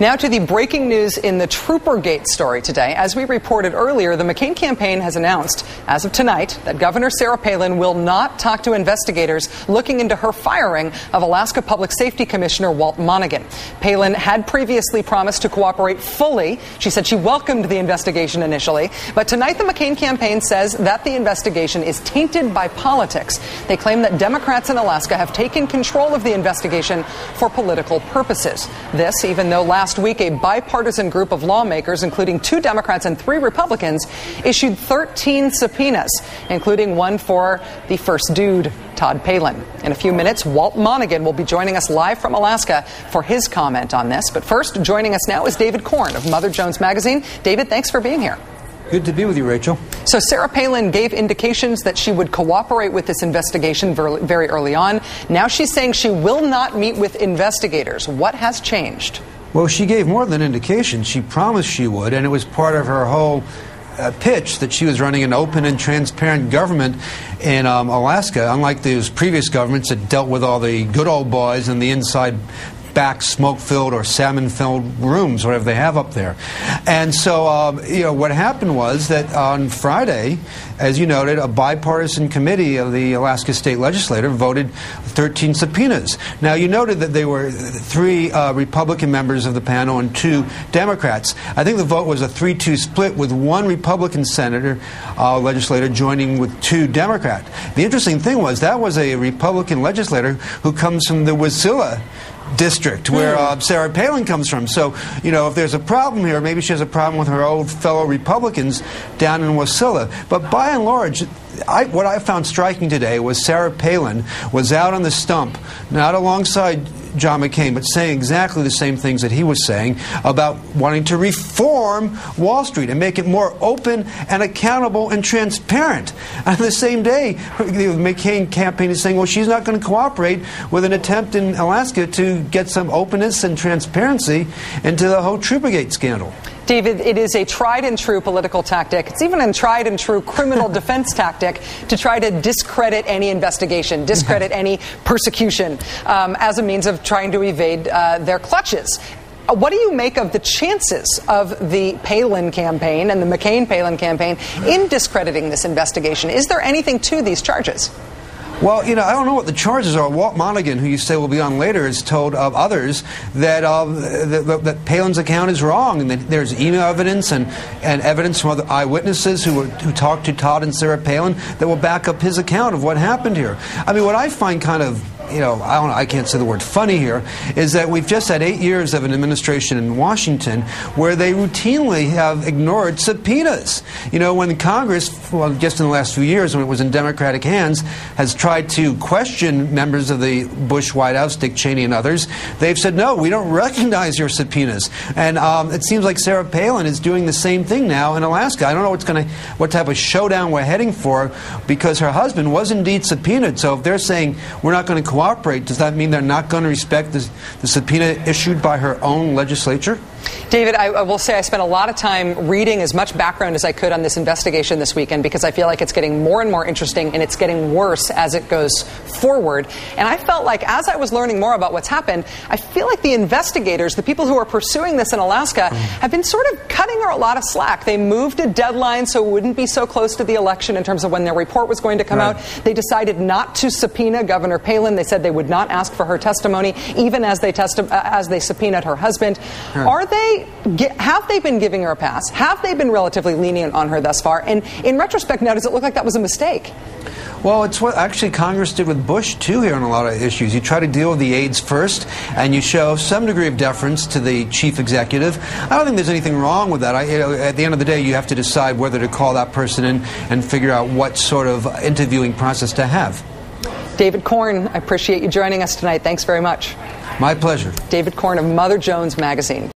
Now to the breaking news in the Troopergate story today. As we reported earlier, the McCain campaign has announced, as of tonight, that Governor Sarah Palin will not talk to investigators looking into her firing of Alaska Public Safety Commissioner Walt Monaghan. Palin had previously promised to cooperate fully. She said she welcomed the investigation initially. But tonight, the McCain campaign says that the investigation is tainted by politics. They claim that Democrats in Alaska have taken control of the investigation for political purposes. This, even though last week a bipartisan group of lawmakers, including 2 Democrats and 3 Republicans, issued 13 subpoenas, including one for the first dude, Todd Palin. In a few minutes, Walt Monaghan will be joining us live from Alaska for his comment on this. But first, joining us now is David Korn of Mother Jones Magazine. David, thanks for being here. Good to be with you, Rachel. So Sarah Palin gave indications that she would cooperate with this investigation very early on. Now she's saying she will not meet with investigators. What has changed? Well, she gave more than an indication. She promised she would, and it was part of her whole pitch that she was running an open and transparent government in Alaska, unlike those previous governments that dealt with all the good old boys and the inside back smoke-filled or salmon-filled rooms, whatever they have up there. And so, what happened was that on Friday, as you noted, a bipartisan committee of the Alaska State Legislature voted 13 subpoenas. Now, you noted that there were 3 Republican members of the panel and 2 Democrats. I think the vote was a 3-2 split, with 1 Republican legislator joining with 2 Democrats. The interesting thing was that was a Republican legislator who comes from the Wasilla district, where Sarah Palin comes from. So, if there's a problem here, maybe she has a problem with her old fellow Republicans down in Wasilla. But by and large, what I found striking today was Sarah Palin was out on the stump, not alongside John McCain, but saying exactly the same things that he was saying about wanting to reform Wall Street and make it more open and accountable and transparent. And the same day, the McCain campaign is saying, well, she's not going to cooperate with an attempt in Alaska to get some openness and transparency into the whole Troopergate scandal. David, it is a tried-and-true political tactic. It's even a tried-and-true criminal defense tactic to try to discredit any investigation, discredit any persecution as a means of trying to evade their clutches. What do you make of the chances of the Palin campaign and the McCain-Palin campaign in discrediting this investigation? Is there anything to these charges? Well, I don't know what the charges are. Walt Monaghan, who you say will be on later, has told others that that Palin's account is wrong, and that there's email evidence and evidence from other eyewitnesses who talked to Todd and Sarah Palin that will back up his account of what happened here. I mean, what I find kind of I can't say the word funny here, is that we've just had 8 years of an administration in Washington where they routinely have ignored subpoenas. When Congress, just in the last few years, when it was in Democratic hands, has tried to question members of the Bush White House, Dick Cheney and others, they've said, no, we don't recognize your subpoenas. And it seems like Sarah Palin is doing the same thing now in Alaska. I don't know what type of showdown we're heading for, because her husband was indeed subpoenaed. So if they're saying we're not going to cooperate, does that mean they're not going to respect the subpoena issued by her own legislature? David, I will say I spent a lot of time reading as much background as I could on this investigation this weekend, because I feel like it's getting more and more interesting, and it's getting worse as it goes forward. And I felt like, as I was learning more about what's happened, I feel like the investigators, the people who are pursuing this in Alaska, have been sort of cutting her a lot of slack. They moved a deadline so it wouldn't be so close to the election in terms of when their report was going to come out. They decided not to subpoena Governor Palin. They said they would not ask for her testimony, even as they subpoenaed her husband. Have they been giving her a pass? Have they been relatively lenient on her thus far? And in retrospect now, does it look like that was a mistake? Well, it's what actually Congress did with Bush, too, here on a lot of issues. You try to deal with the aides first, and you show some degree of deference to the chief executive. I don't think there's anything wrong with that. At the end of the day, you have to decide whether to call that person in and figure out what sort of interviewing process to have. David Korn, I appreciate you joining us tonight. Thanks very much. My pleasure. David Korn of Mother Jones Magazine.